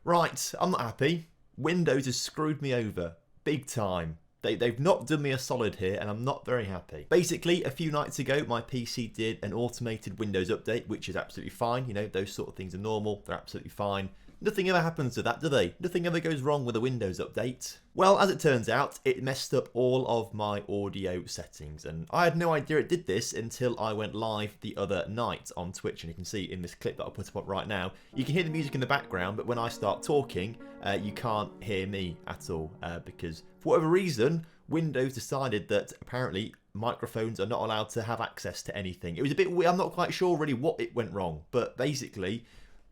Right, I'm not happy. Windows has screwed me over. Big time. They've not done me a solid here and I'm not very happy. Basically, a few nights ago, my PC did an automated Windows update, which is absolutely fine. You know, those sort of things are normal. They're absolutely fine. Nothing ever happens to that, do they? Nothing ever goes wrong with a Windows update. Well, as it turns out, it messed up all of my audio settings, and I had no idea it did this until I went live the other night on Twitch, and you can see in this clip that I'll put up right now, you can hear the music in the background, but when I start talking, you can't hear me at all, because for whatever reason, Windows decided that apparently microphones are not allowed to have access to anything. It was a bit weird. I'm not quite sure really what it went wrong, but basically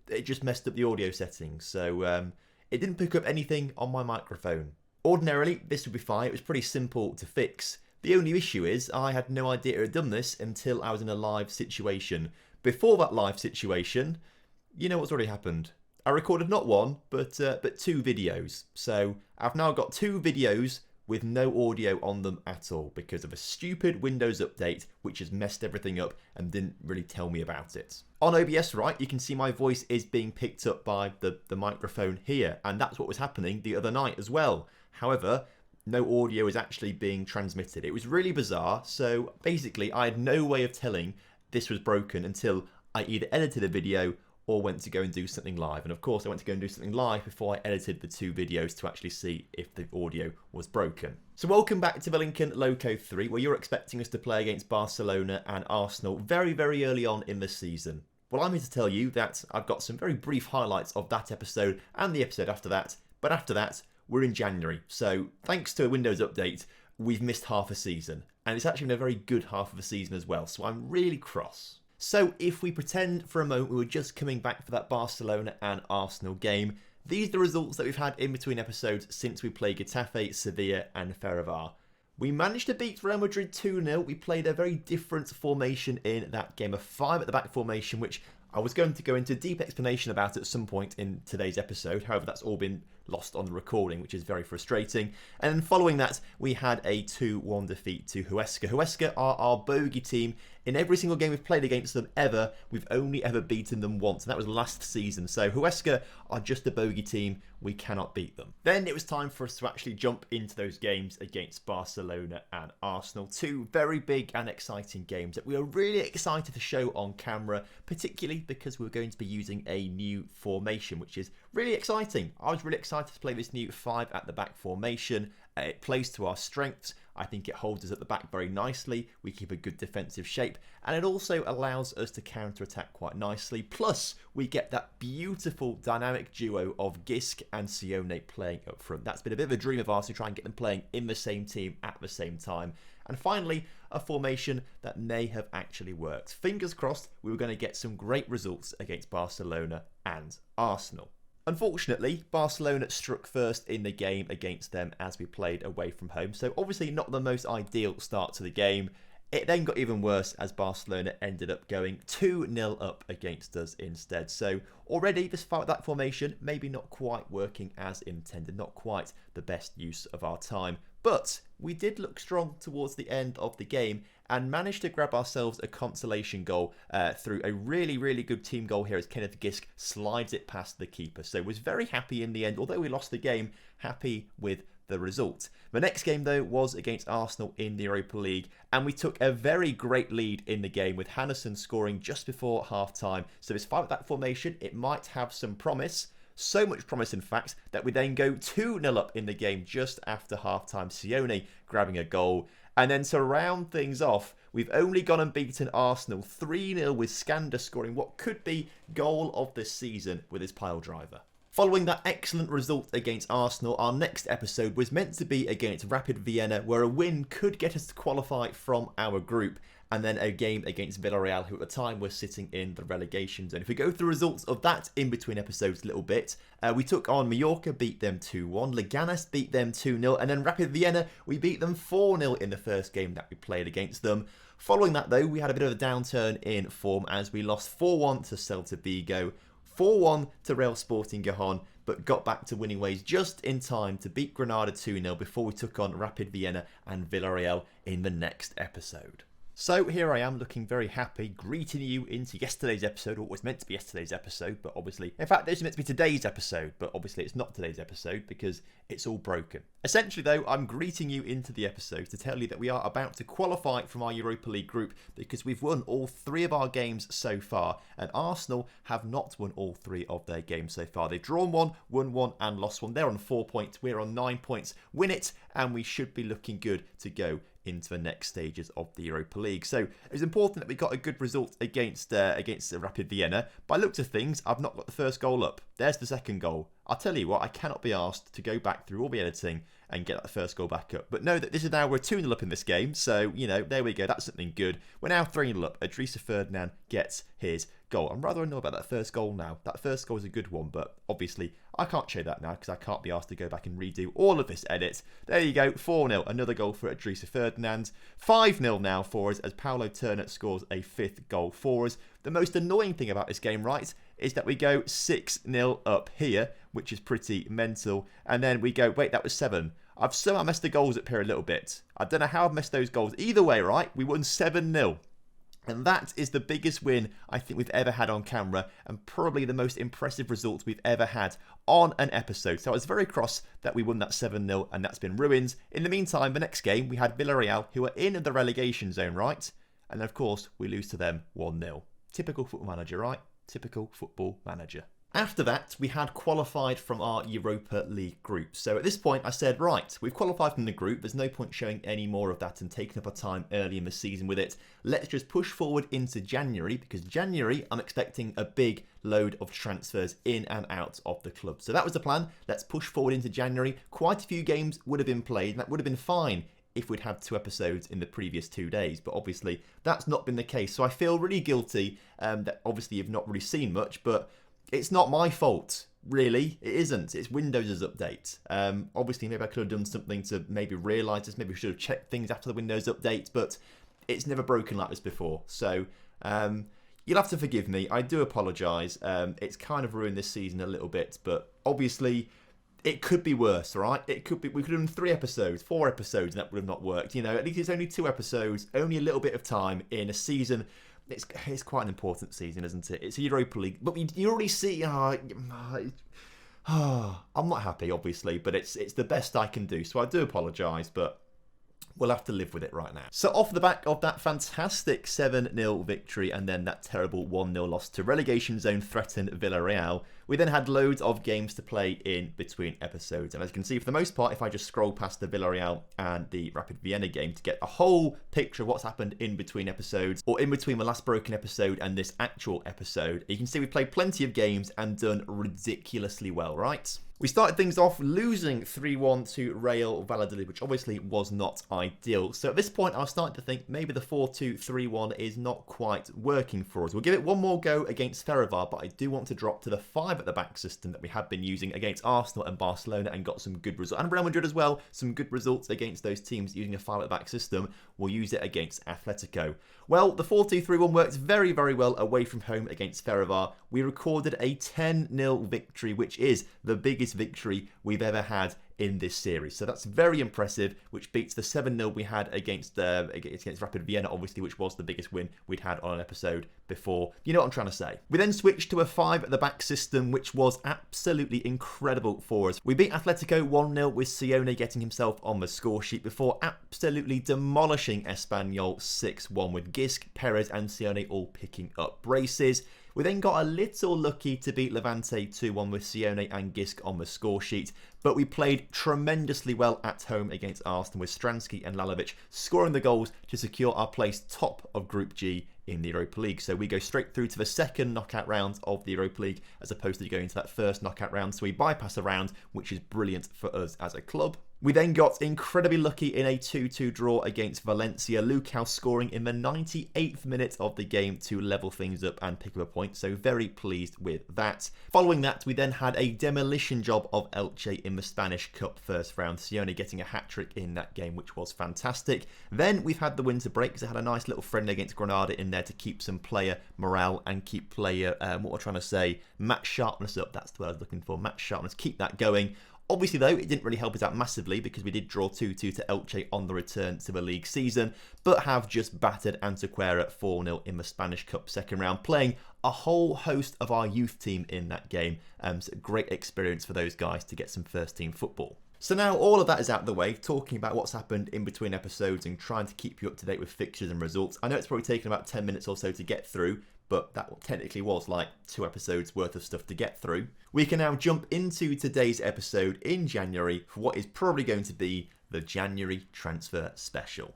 it just messed up the audio settings, so it didn't pick up anything on my microphone. Ordinarily, this would be fine. It was pretty simple to fix. The only issue is I had no idea it had done this until I was in a live situation. Before that live situation, you know what's already happened. I recorded not one, but two videos. So I've now got two videos with no audio on them at all because of a stupid Windows update which has messed everything up and didn't really tell me about it. On OBS, right, you can see my voice is being picked up by the microphone here, and that's what was happening the other night as well. However, no audio is actually being transmitted. It was really bizarre, so basically I had no way of telling this was broken until I either edited a video or went to go and do something live. And of course I went to go and do something live before I edited the two videos to actually see if the audio was broken. So welcome back to the Lincoln Loco 3, where you're expecting us to play against Barcelona and Arsenal very, very early on in the season. Well, I'm here to tell you that I've got some very brief highlights of that episode and the episode after that, but after that, we're in January. So thanks to a Windows update, we've missed half a season. And it's actually been a very good half of a season as well, so I'm really cross. So if we pretend for a moment we were just coming back for that Barcelona and Arsenal game, these are the results that we've had in between episodes since we played Getafe, Sevilla and Ferrovar. We managed to beat Real Madrid 2-0. We played a very different formation in that game, a 5 at the back formation, which I was going to go into deep explanation about at some point in today's episode. However, that's all been lost on the recording, which is very frustrating. And then following that, we had a 2-1 defeat to Huesca. Huesca are our bogey team. In every single game we've played against them ever, we've only ever beaten them once, and that was last season. So Huesca are just a bogey team. We cannot beat them. Then it was time for us to actually jump into those games against Barcelona and Arsenal. Two very big and exciting games that we are really excited to show on camera, particularly because we're going to be using a new formation, which is really exciting. I was really excited to play this new 5 at the back formation. It plays to our strengths. I think it holds us at the back very nicely. We keep a good defensive shape, and it also allows us to counter-attack quite nicely. Plus, we get that beautiful dynamic duo of Gisk and Sione playing up front. That's been a bit of a dream of ours to try and get them playing in the same team at the same time. And finally, a formation that may have actually worked. Fingers crossed we were going to get some great results against Barcelona and Arsenal. Unfortunately, Barcelona struck first in the game against them as we played away from home, so obviously not the most ideal start to the game. It then got even worse as Barcelona ended up going 2-0 up against us instead. So already this that formation maybe not quite working as intended, not quite the best use of our time. But we did look strong towards the end of the game and managed to grab ourselves a consolation goal through a really, really good team goal here as Kenneth Gisk slides it past the keeper. So was very happy in the end, although we lost the game, happy with the result. The next game though was against Arsenal in the Europa League, and we took a very great lead in the game with Hannesson scoring just before half time. So this 5 at that formation, it might have some promise. So much promise, in fact, that we then go 2-0 up in the game just after half-time. Sione grabbing a goal. And then to round things off, we've only gone and beaten Arsenal 3-0 with Skander scoring what could be goal of the season with his pile driver. Following that excellent result against Arsenal, our next episode was meant to be against Rapid Vienna, where a win could get us to qualify from our group, and then a game against Villarreal, who at the time were sitting in the relegation zone. If we go through the results of that in between episodes a little bit, we took on Mallorca, beat them 2-1, Leganes beat them 2-0, and then Rapid Vienna, we beat them 4-0 in the first game that we played against them. Following that though, we had a bit of a downturn in form as we lost 4-1 to Celta Vigo, 4-1 to Real Sporting Gijón, but got back to winning ways just in time to beat Granada 2-0 before we took on Rapid Vienna and Villarreal in the next episode. So here I am looking very happy, greeting you into yesterday's episode, or what was meant to be yesterday's episode, but obviously, in fact, this is meant to be today's episode, but obviously it's not today's episode because it's all broken. Essentially though, I'm greeting you into the episode to tell you that we are about to qualify from our Europa League group because we've won all 3 of our games so far, and Arsenal have not won all 3 of their games so far. They've drawn 1, won 1 and lost 1. They're on 4 points, we're on 9 points. Win it and we should be looking good to go into the next stages of the Europa League. So it was important that we got a good result against Rapid Vienna. By looks of things, I've not got the first goal up. There's the second goal. I'll tell you what, I cannot be asked to go back through all the editing and get that first goal back up. But know that this is now, we're 2-0 up in this game, so, you know, there we go, that's something good. We're now 3-0 up. Idrissa Ferdinand gets his goal. I'm rather annoyed about that first goal now. That first goal is a good one, but obviously I can't show that now because I can't be asked to go back and redo all of this edit. There you go, 4-0, another goal for Idrissa Ferdinand. 5-0 now for us as Paulo Turner scores a 5th goal for us. The most annoying thing about this game, right, is that we go 6-0 up here, which is pretty mental, and then we go, wait, that was 7. I've somehow messed the goals up here a little bit. I don't know how I've messed those goals. Either way, right, we won 7-0. And that is the biggest win I think we've ever had on camera, and probably the most impressive result we've ever had on an episode. So I was very cross that we won that 7-0, and that's been ruined. In the meantime, the next game, we had Villarreal, who are in the relegation zone, right? And then, of course, we lose to them 1-0. Typical football manager, right? Typical football manager. After that, we had qualified from our Europa League group. So at this point, I said, right, we've qualified from the group. There's no point showing any more of that and taking up our time early in the season with it. Let's just push forward into January, because January, I'm expecting a big load of transfers in and out of the club. So that was the plan. Let's push forward into January. Quite a few games would have been played, and that would have been fine if we'd had 2 episodes in the previous 2 days, but obviously that's not been the case. So I feel really guilty that obviously you've not really seen much, but it's not my fault, really. It isn't. It's Windows' update. Obviously, maybe I could have done something to maybe realise this. Maybe we should have checked things after the Windows update, but it's never broken like this before. So you'll have to forgive me. I do apologise. It's kind of ruined this season a little bit, but obviously it could be worse, right? It could be. We could have done 3 episodes, 4 episodes, and that would have not worked. You know, at least it's only 2 episodes, only a little bit of time in a season. It's quite an important season, isn't it? It's a Europa League, but you already see. I'm not happy, obviously, but it's the best I can do. So I do apologise, but we'll have to live with it right now. So off the back of that fantastic 7-0 victory and then that terrible 1-0 loss to relegation zone threatened Villarreal, we then had loads of games to play in between episodes. And as you can see, for the most part, if I just scroll past the Villarreal and the Rapid Vienna game to get a whole picture of what's happened in between episodes, or in between the last broken episode and this actual episode, you can see we played plenty of games and done ridiculously well, right? We started things off losing 3-1 to Real Valladolid, which obviously was not ideal. So at this point, I was starting to think maybe the 4-2-3-1 is not quite working for us. We'll give it one more go against Ferivar, but I do want to drop to the 5 at the back system that we have been using against Arsenal and Barcelona and got some good results. And Real Madrid as well, some good results against those teams using a 5 at the back system. We'll use it against Atletico. Well, the 4-2-3-1 worked very, very well away from home against Ferivar. We recorded a 10-0 victory, which is the biggest victory we've ever had in this series. So that's very impressive, which beats the 7-0 we had against Rapid Vienna, obviously, which was the biggest win we'd had on an episode before. You know what I'm trying to say. We then switched to a 5 at the back system, which was absolutely incredible for us. We beat Atletico 1-0 with Sione getting himself on the score sheet before absolutely demolishing Espanyol 6-1 with Gisk, Perez and Sione all picking up braces. We then got a little lucky to beat Levante 2-1 with Sione and Gisk on the score sheet, but we played tremendously well at home against Arsenal with Stransky and Lalovic scoring the goals to secure our place top of Group G in the Europa League. So we go straight through to the second knockout round of the Europa League as opposed to going to that first knockout round. So we bypass a round, which is brilliant for us as a club. We then got incredibly lucky in a 2-2 draw against Valencia. Lukau scoring in the 98th minute of the game to level things up and pick up a point. So very pleased with that. Following that, we then had a demolition job of Elche in the Spanish Cup first round. Sione getting a hat-trick in that game, which was fantastic. Then we've had the winter break because I had a nice little friendly against Granada in there to keep some player morale and keep player, what we're trying to say, match sharpness up. That's the word I was looking for, match sharpness. Keep that going. Obviously though, it didn't really help us out massively because we did draw 2-2 to Elche on the return to a league season, but have just battered Antequera 4-0 in the Spanish Cup second round, playing a whole host of our youth team in that game. So great experience for those guys to get some first team football. So now all of that is out of the way, talking about what's happened in between episodes and trying to keep you up to date with fixtures and results. I know it's probably taken about 10 minutes or so to get through, but that technically was like 2 episodes worth of stuff to get through. We can now jump into today's episode in January for what is probably going to be the January transfer special.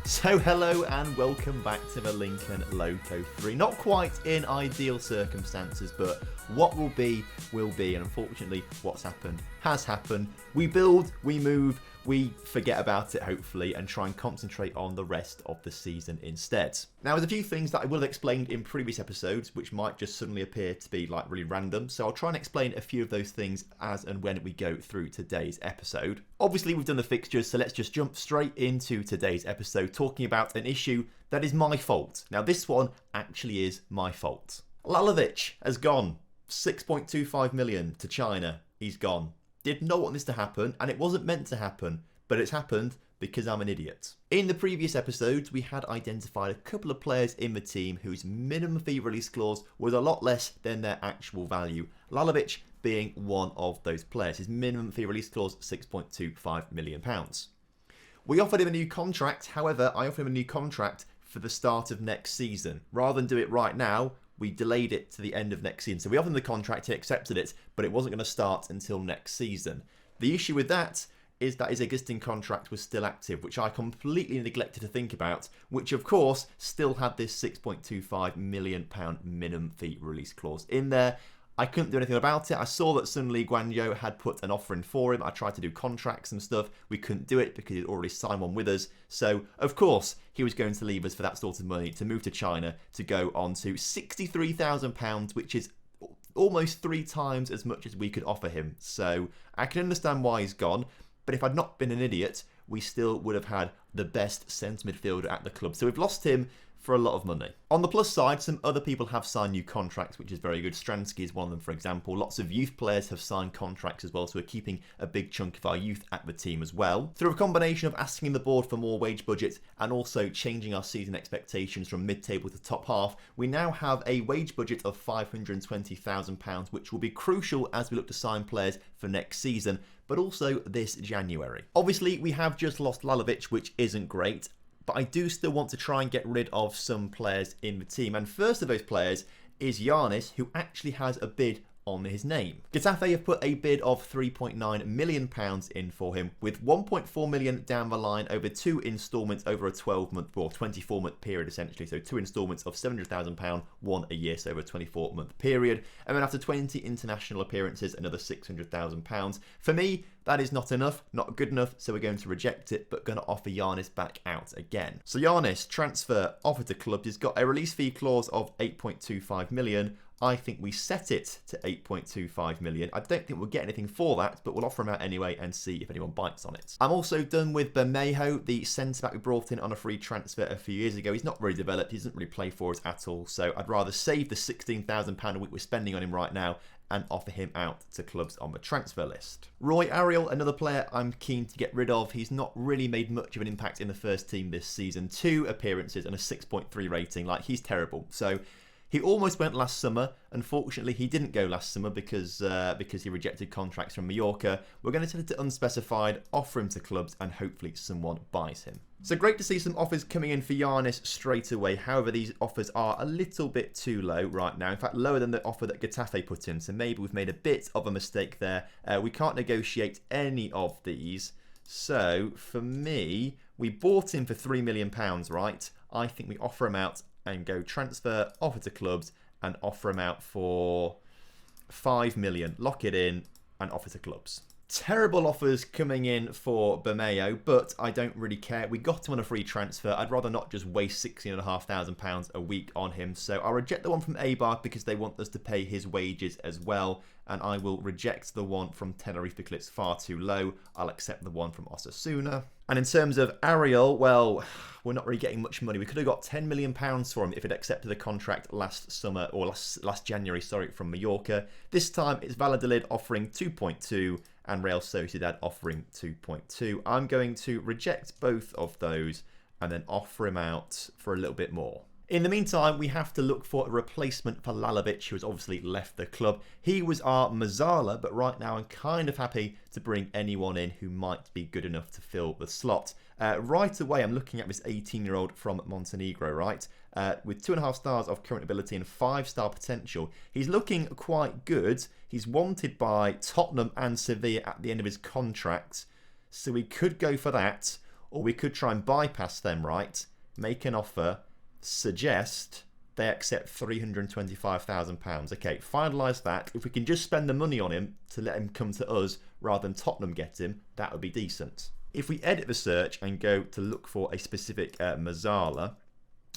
So hello and welcome back to the Lincoln Loco 3. Not quite in ideal circumstances, but what will be, and unfortunately what's happened has happened. We build, we move, we forget about it hopefully and try and concentrate on the rest of the season instead. Now there's a few things that I will have explained in previous episodes which might just suddenly appear to be like really random, so I'll try and explain a few of those things as and when we go through today's episode. Obviously we've done the fixtures, so let's just jump straight into today's episode talking about an issue that is my fault. Now this one actually is my fault. Lalovic has gone. 6.25 million to China. He's gone. Did not want this to happen, and it wasn't meant to happen, but it's happened because I'm an idiot. In the previous episodes, we had identified a couple of players in the team whose minimum fee release clause was a lot less than their actual value. Lalovic being one of those players. His minimum fee release clause, £6.25 million. We offered him a new contract, however, I offered him a new contract for the start of next season. Rather than do it right now, we delayed it to the end of next season. So we offered him the contract, he accepted it, but it wasn't going to start until next season. The issue with that is that his existing contract was still active, which I completely neglected to think about, which of course still had this £6.25 million minimum fee release clause in there. I couldn't do anything about it. I saw that Sun Lee Guanyu had put an offer in for him. I tried to do contracts and stuff. We couldn't do it because he'd already signed one with us. So, of course, he was going to leave us for that sort of money to move to China to go on to £63,000, which is almost 3 times as much as we could offer him. So, I can understand why he's gone. But if I'd not been an idiot, we still would have had the best centre midfielder at the club. So we've lost him for a lot of money. On the plus side, some other people have signed new contracts, which is very good. Stransky is one of them, for example. Lots of youth players have signed contracts as well, so we're keeping a big chunk of our youth at the team as well. Through a combination of asking the board for more wage budget and also changing our season expectations from mid-table to top half, we now have a wage budget of £520,000, which will be crucial as we look to sign players for next season, but also this January. Obviously, we have just lost Lalovic, which isn't great, but I do still want to try and get rid of some players in the team. And first of those players is Giannis, who actually has a bid on his name. Getafe have put a bid of £3.9 million in for him, with £1.4 million down the line over 2 instalments over a 12-month or 24-month period, essentially. So 2 instalments of £700,000, one a year, so over a 24-month period. And then after 20 international appearances, another £600,000. For me, that is not enough, not good enough, so we're going to reject it, but going to offer Giannis back out again. So Giannis, transfer, offer to clubs, he's got a release fee clause of £8.25 million. I think we set it to £8.25 million. I don't think we'll get anything for that, but we'll offer him out anyway and see if anyone bites on it. I'm also done with Bermejo, the centre-back we brought in on a free transfer a few years ago. He's not really developed, he doesn't really play for us at all, so I'd rather save the £16,000 a week we're spending on him right now and offer him out to clubs on the transfer list. Roy Ariel, another player I'm keen to get rid of. He's not really made much of an impact in the first team this season. 2 appearances and a 6.3 rating. Like, he's terrible. So he almost went last summer. Unfortunately, he didn't go last summer because he rejected contracts from Mallorca. We're going to set it to unspecified, offer him to clubs, and hopefully someone buys him. So great to see some offers coming in for Giannis straight away. However, these offers are a little bit too low right now. In fact, lower than the offer that Getafe put in. So maybe we've made a bit of a mistake there. We can't negotiate any of these. So for me, we bought him for £3 million, right? I think we offer him out and go transfer, offer to clubs, and offer him out for £5 million. Lock it in and offer to clubs. Terrible offers coming in for Bermeo, but I don't really care. We got him on a free transfer. I'd rather not just waste £16,500 a week on him. So I'll reject the one from Eibar because they want us to pay his wages as well. And I will reject the one from Tenerife because it's far too low. I'll accept the one from Osasuna. And in terms of Ariel, well, we're not really getting much money. We could have got £10 million for him if he'd accepted the contract last summer, or last January, sorry, from Mallorca. This time it's Valladolid offering 2.2 and Real Sociedad offering 2.2. I'm going to reject both of those and then offer him out for a little bit more. In the meantime, we have to look for a replacement for Lalovic, who has obviously left the club. He was our Mazzala, but right now I'm kind of happy to bring anyone in who might be good enough to fill the slot. Right away, I'm looking at this 18-year-old from Montenegro, right? With 2.5 stars of current ability and 5-star potential. He's looking quite good. He's wanted by Tottenham and Sevilla at the end of his contract. So we could go for that, or we could try and bypass them, right? Make an offer. Suggest they accept £325,000. Okay, finalise that. If we can just spend the money on him to let him come to us rather than Tottenham get him, that would be decent. If we edit the search and go to look for a specific Mazzala,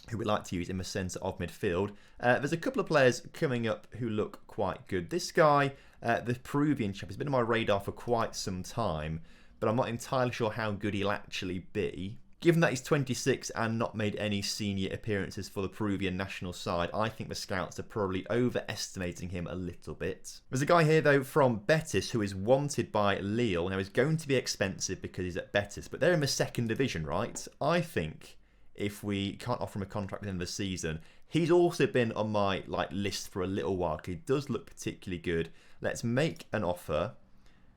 who we like to use in the centre of midfield, there's a couple of players coming up who look quite good. This guy, the Peruvian chap, has been on my radar for quite some time, but I'm not entirely sure how good he'll actually be. Given that he's 26 and not made any senior appearances for the Peruvian national side, I think the scouts are probably overestimating him a little bit. There's a guy here, though, from Betis who is wanted by Lille. Now, he's going to be expensive because he's at Betis, but they're in the second division, right? I think if we can't offer him a contract at the end of the season, he's also been on my list for a little while. He does look particularly good. Let's make an offer,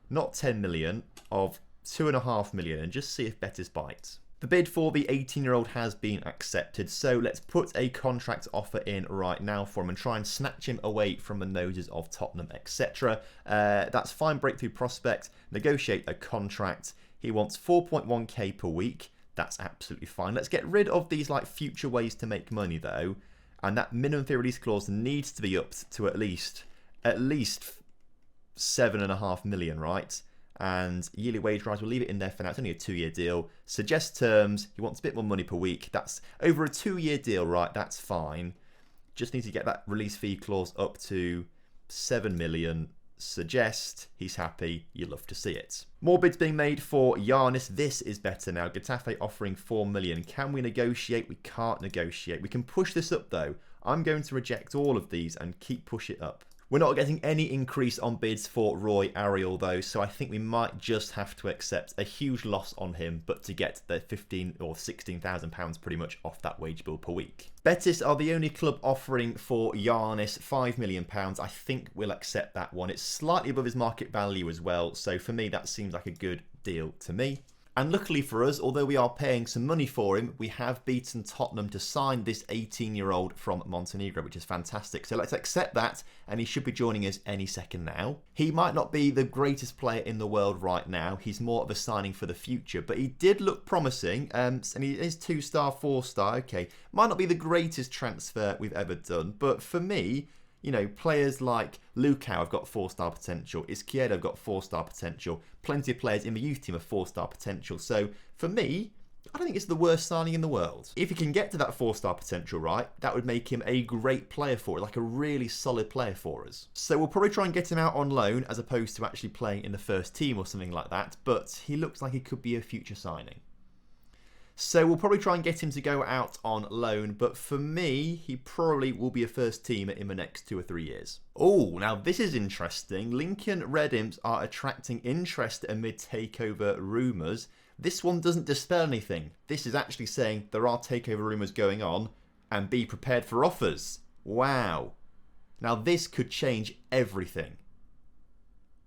not 10 million, of 2.5 million and just see if Betis bites. The bid for the 18-year-old has been accepted, so let's put a contract offer in right now for him and try and snatch him away from the noses of Tottenham, etc. That's fine, breakthrough prospect, negotiate a contract. He wants 4.1k per week. That's absolutely fine. Let's get rid of these future ways to make money though, and that minimum fee release clause needs to be upped to at least 7.5 million, right? And yearly wage rise, we'll leave it in there for now. It's only a 2-year deal. Suggest terms. He wants a bit more money per week. That's over a 2-year deal, right? That's fine. Just need to get that release fee clause up to 7 million. Suggest. He's happy. You love to see it. More bids being made for Giannis. This is better now. Getafe offering 4 million. Can we negotiate? We can't negotiate. We can push this up though. I'm going to reject all of these and push it up. We're not getting any increase on bids for Roy Ariel though, so I think we might just have to accept a huge loss on him, but to get the £15,000 or £16,000 pretty much off that wage bill per week. Betis are the only club offering for Giannis £5 million. I think we'll accept that one. It's slightly above his market value as well, so for me that seems like a good deal to me. And luckily for us, although we are paying some money for him, we have beaten Tottenham to sign this 18-year-old from Montenegro, which is fantastic. So let's accept that, and he should be joining us any second now. He might not be the greatest player in the world right now. He's more of a signing for the future, but he did look promising, and he is 2-star, 4-star. Okay, might not be the greatest transfer we've ever done, but for me, you know, players like Lukau have got 4-star potential. Izquierdo have got 4-star potential. Plenty of players in the youth team have 4-star potential. So for me, I don't think it's the worst signing in the world. If he can get to that 4-star potential, right, that would make him a great player for it, like a really solid player for us. So we'll probably try and get him out on loan as opposed to actually playing in the first team or something like that. But he looks like he could be a future signing. So we'll probably try and get him to go out on loan, but for me, he probably will be a first teamer in the next 2 or 3 years. Oh, now this is interesting. Lincoln Red Imps are attracting interest amid takeover rumours. This one doesn't dispel anything. This is actually saying there are takeover rumours going on and be prepared for offers. Wow. Now this could change everything.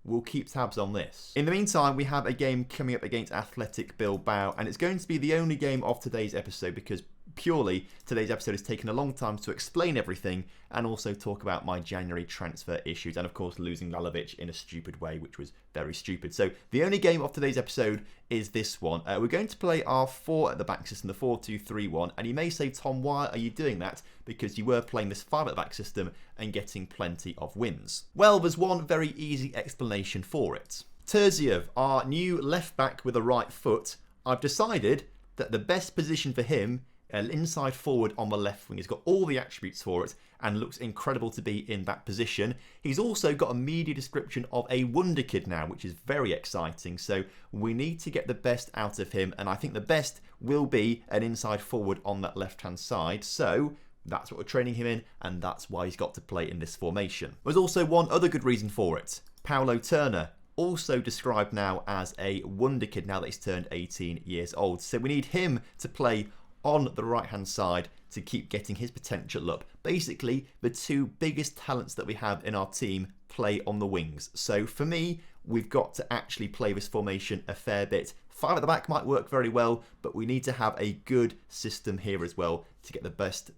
We'll keep tabs on this. In the meantime, we have a game coming up against Athletic Bilbao, and it's going to be the only game of today's episode because purely today's episode has taken a long time to explain everything and also talk about my January transfer issues and of course losing Lalovic in a stupid way, which was very stupid. So the only game of today's episode is this one. We're going to play our 4 at the back system, the 4-2-3-1, and you may say, Tom, why are you doing that? Because you were playing this 5 at the back system and getting plenty of wins. Well, there's one very easy explanation for it. Terziev, our new left back with a right foot. I've decided that the best position for him, an inside forward on the left wing, he's got all the attributes for it and looks incredible to be in that position. He's also got a media description of a wonder kid now, which is very exciting. So we need to get the best out of him, and I think the best will be an inside forward on that left-hand side. So that's what we're training him in, and that's why he's got to play in this formation. There's also one other good reason for it. Paulo Turner, also described now as a wonder kid now that he's turned 18 years old. So we need him to play on the right hand side to keep getting his potential up. Basically, the two biggest talents that we have in our team play on the wings. So for me, we've got to actually play this formation a fair bit. 5 at the back might work very well, but we need to have a good system here as well to get the best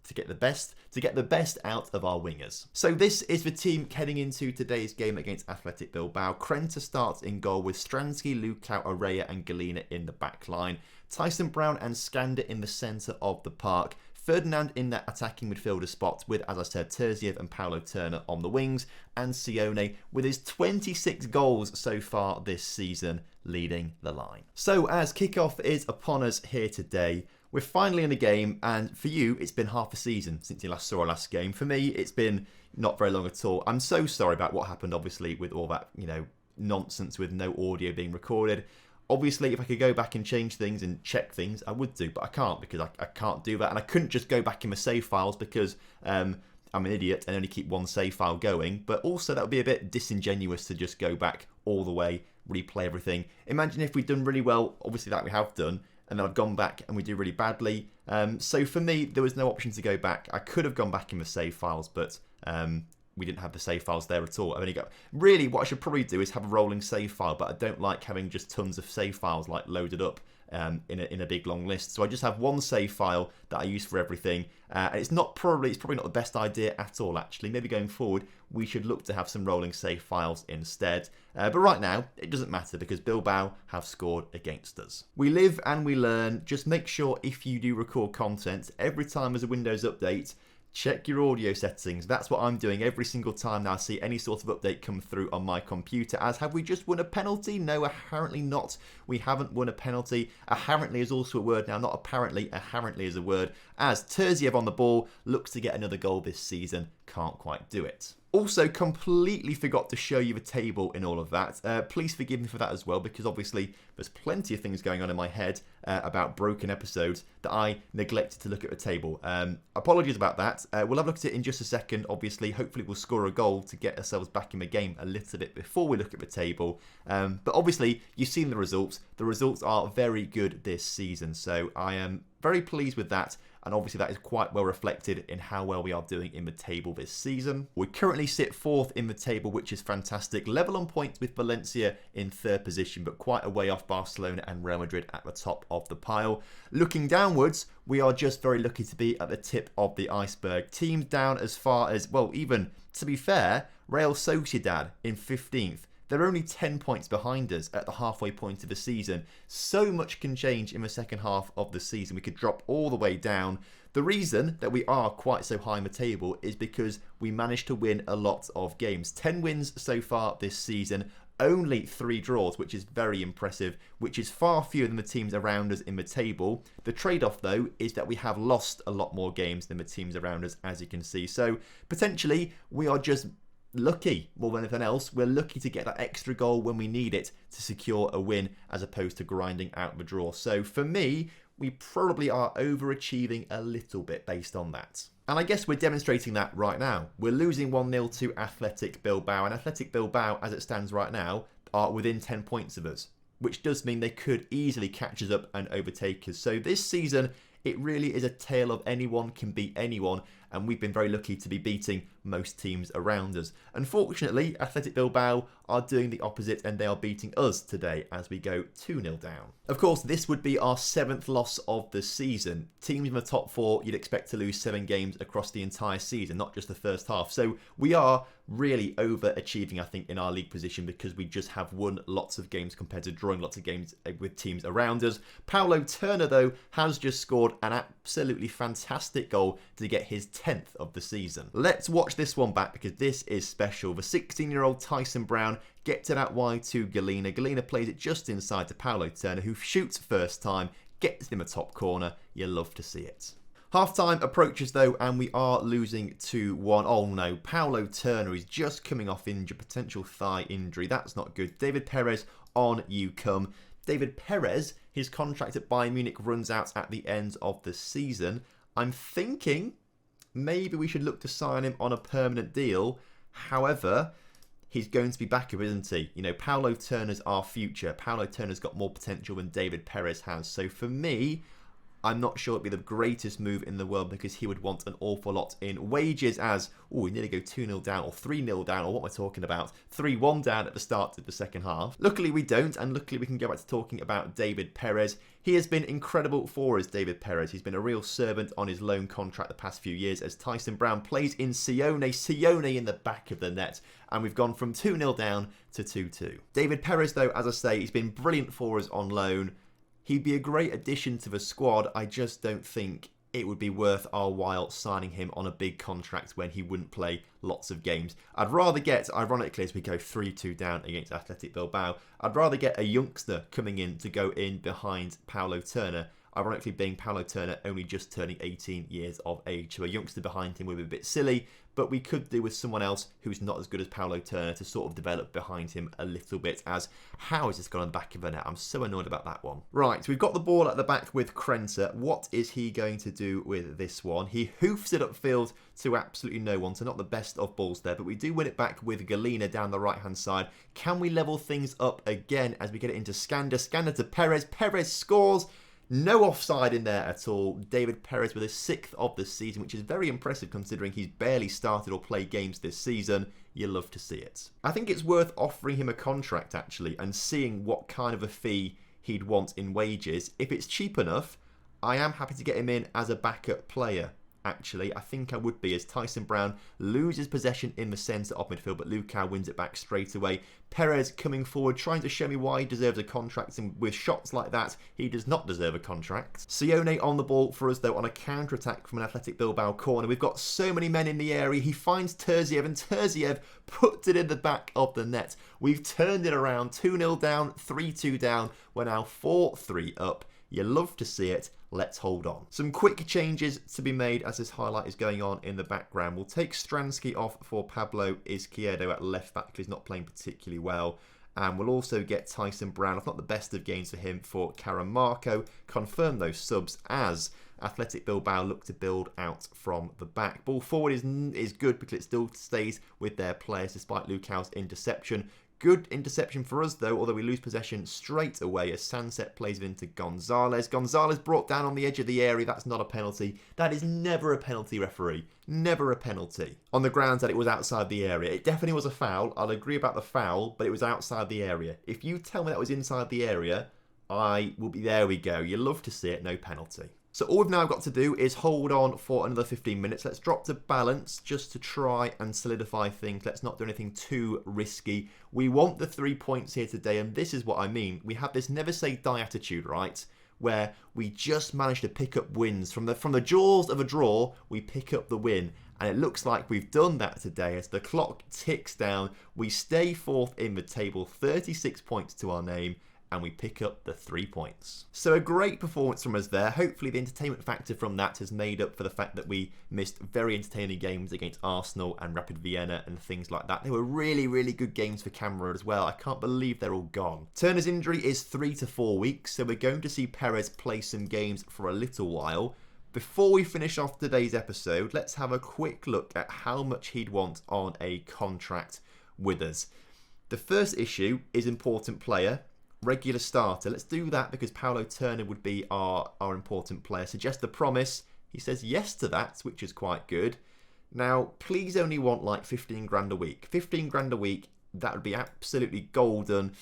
out of our wingers. So this is the team heading into today's game against Athletic Bilbao. Krenta starts in goal with Stransky, Lukau, Araya and Galina in the back line. Tyson Brown and Skander in the centre of the park. Ferdinand in that attacking midfielder spot with, as I said, Terziev and Paulo Turner on the wings, and Sione with his 26 goals so far this season leading the line. So as kickoff is upon us here today, we're finally in the game, and for you it's been half a season since you last saw our last game. For me it's been not very long at all. I'm so sorry about what happened, obviously, with all that, nonsense with no audio being recorded. Obviously, if I could go back and change things and check things, I would do, but I can't because I can't do that. And I couldn't just go back in my save files because I'm an idiot and only keep one save file going. But also, that would be a bit disingenuous to just go back all the way, replay everything. Imagine if we'd done really well, obviously that we have done, and then I've gone back and we do really badly. So for me, there was no option to go back. I could have gone back in the save files, but we didn't have the save files there at all. I've only got, really, what I should probably do is have a rolling save file, but I don't like having just tons of save files like loaded up in a big long list. So I just have one save file that I use for everything. And it's probably not the best idea at all, actually. Maybe going forward, we should look to have some rolling save files instead. But right now, it doesn't matter because Bilbao have scored against us. We live and we learn. Just make sure if you do record content, every time there's a Windows update, check your audio settings. That's what I'm doing every single time now I see any sort of update come through on my computer. As have we just won a penalty? No, apparently not. We haven't won a penalty. Apparently is also a word now, not apparently. Apparently is a word. As Terziev on the ball looks to get another goal this season. Can't quite do it. Also, completely forgot to show you the table in all of that. Please forgive me for that as well, because obviously there's plenty of things going on in my head about broken episodes that I neglected to look at the table. Apologies about that. We'll have a look at it in just a second. Obviously, hopefully we'll score a goal to get ourselves back in the game a little bit before we look at the table. But obviously, you've seen the results. The results are very good this season, so I am very pleased with that. And obviously that is quite well reflected in how well we are doing in the table this season. We currently sit 4th in the table, which is fantastic. Level on points with Valencia in 3rd position, but quite a way off Barcelona and Real Madrid at the top of the pile. Looking downwards, we are just very lucky to be at the tip of the iceberg. Teams down as far as, well, even, to be fair, Real Sociedad in 15th. They're only 10 points behind us at the halfway point of the season. So much can change in the second half of the season. We could drop all the way down. The reason that we are quite so high in the table is because we managed to win a lot of games. 10 wins so far this season, only 3 draws, which is very impressive, which is far fewer than the teams around us in the table. The trade-off, though, is that we have lost a lot more games than the teams around us, as you can see. So potentially we are just lucky more than anything else. We're lucky to get that extra goal when we need it to secure a win, as opposed to grinding out the draw. So for me, we probably are overachieving a little bit based on that. And I guess we're demonstrating that right now. We're losing 1-0 to Athletic Bilbao, and Athletic Bilbao, as it stands right now, are within 10 points of us, which does mean they could easily catch us up and overtake us. So this season, it really is a tale of anyone can beat anyone, and we've been very lucky to be beating most teams around us. Unfortunately, Athletic Bilbao are doing the opposite, and they are beating us today as we go 2-0 down. Of course, this would be our 7th loss of the season. Teams in the top 4, you'd expect to lose 7 games across the entire season, not just the first half. So we are really overachieving, I think, in our league position because we just have won lots of games compared to drawing lots of games with teams around us. Paulo Turner, though, has just scored an absolutely fantastic goal to get his 10th of the season. Let's watch this one back because this is special. The 16-year-old Tyson Brown gets it out wide to Galena. Galena plays it just inside to Paulo Turner, who shoots first time, gets him a top corner. You love to see it. Half-time approaches though, and we are losing 2-1. Oh no, Paulo Turner is just coming off injury, potential thigh injury. That's not good. David Perez, on you come. David Perez, his contract at Bayern Munich runs out at the end of the season. I'm thinking maybe we should look to sign him on a permanent deal. However, he's going to be back up, isn't he? You know, Paulo Turner's our future. Paulo Turner's got more potential than David Perez has. So for me, I'm not sure it'd be the greatest move in the world because he would want an awful lot in wages as, oh, we nearly go 2-0 down or 3-0 down, or what we're talking about, 3-1 down at the start of the second half. Luckily we don't, and luckily we can go back to talking about David Perez. He has been incredible for us, David Perez. He's been a real servant on his loan contract the past few years as Tyson Brown plays in Sione in the back of the net, and we've gone from 2-0 down to 2-2. David Perez, though, as I say, he's been brilliant for us on loan. He'd be a great addition to the squad. I just don't think it would be worth our while signing him on a big contract when he wouldn't play lots of games. I'd rather get, ironically, as we go 3-2 down against Athletic Bilbao, I'd rather get a youngster coming in to go in behind Paulo Turner. Ironically, being Paulo Turner only just turning 18 years of age. So a youngster behind him would be a bit silly, but we could do with someone else who's not as good as Paulo Turner to sort of develop behind him a little bit. As how has this gone on the back of the net? I'm so annoyed about that one. Right, we've got the ball at the back with Krenter. What is he going to do with this one? He hoofs it upfield to absolutely no one, so not the best of balls there, but we do win it back with Galena down the right-hand side. Can we level things up again as we get it into Skander? Skander to Perez. Perez scores. No offside in there at all. David Perez with his 6th of the season, which is very impressive considering he's barely started or played games this season. You love to see it. I think it's worth offering him a contract, actually, and seeing what kind of a fee he'd want in wages. If it's cheap enough, I am happy to get him in as a backup player. Actually, I think I would be, as Tyson Brown loses possession in the centre of midfield, but Lucas wins it back straight away. Perez coming forward, trying to show me why he deserves a contract, and with shots like that, he does not deserve a contract. Sione on the ball for us, though, on a counter-attack from an Athletic Bilbao corner. We've got so many men in the area. He finds Terziev, and Terziev puts it in the back of the net. We've turned it around, 2-0 down, 3-2 down. We're now 4-3 up. You love to see it. Let's hold on. Some quick changes to be made as this highlight is going on in the background. We'll take Stransky off for Pablo Izquierdo at left back because he's not playing particularly well. And we'll also get Tyson Brown off, not the best of games for him, for Caramarco. Confirm those subs as Athletic Bilbao look to build out from the back. Ball forward is good because it still stays with their players despite Lucas's interception. Good interception for us, though, although we lose possession straight away as Sanset plays it into Gonzalez. Gonzalez brought down on the edge of the area. That's not a penalty. That is never a penalty, referee. Never a penalty. On the grounds that it was outside the area. It definitely was a foul. I'll agree about the foul, but it was outside the area. If you tell me that was inside the area, I will be, there we go. You love to see it, no penalty. So all we've now got to do is hold on for another 15 minutes. Let's drop to balance just to try and solidify things. Let's not do anything too risky. We want the 3 points here today, and this is what I mean. We have this never say die attitude, right? Where we just manage to pick up wins. From the jaws of a draw, we pick up the win. And it looks like we've done that today as the clock ticks down. We stay 4th in the table, 36 points to our name, and we pick up the 3 points. So a great performance from us there. Hopefully the entertainment factor from that has made up for the fact that we missed very entertaining games against Arsenal and Rapid Vienna and things like that. They were really, really good games for camera as well. I can't believe they're all gone. Turner's injury is 3 to 4 weeks, so we're going to see Perez play some games for a little while. Before we finish off today's episode, let's have a quick look at how much he'd want on a contract with us. The first issue is important player. Regular starter. Let's do that because Paulo Turner would be our important player. Suggest the promise. He says yes to that, which is quite good. Now, please only want like 15 grand a week. 15 grand a week, that would be absolutely golden.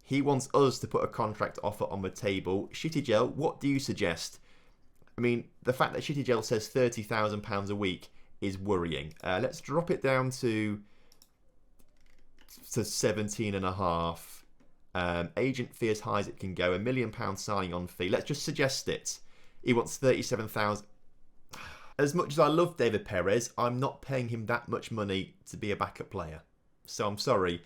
He wants us to put a contract offer on the table. Shittigel, what do you suggest? I mean, the fact that Shittigel says £30,000 a week is worrying. Let's drop it down to 17.5. Agent fee as high as it can go. £1 million signing on fee. Let's just suggest it. He wants 37,000. As much as I love David Perez, I'm not paying him that much money to be a backup player. So I'm sorry.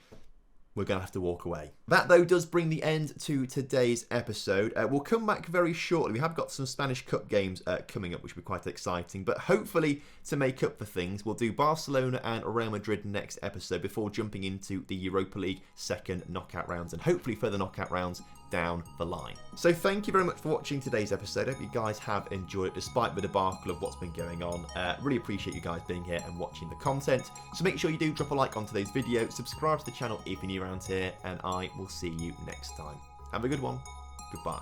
We're going to have to walk away. That, though, does bring the end to today's episode. We'll come back very shortly. We have got some Spanish Cup games coming up, which will be quite exciting. But hopefully, to make up for things, we'll do Barcelona and Real Madrid next episode before jumping into the Europa League second knockout rounds and hopefully further knockout rounds down the line. So thank you very much for watching today's episode. I hope you guys have enjoyed it despite the debacle of what's been going on. Really appreciate you guys being here and watching the content. So make sure you do drop a like on today's video, subscribe to the channel if you're new around here, and I will see you next time. Have a good one. Goodbye.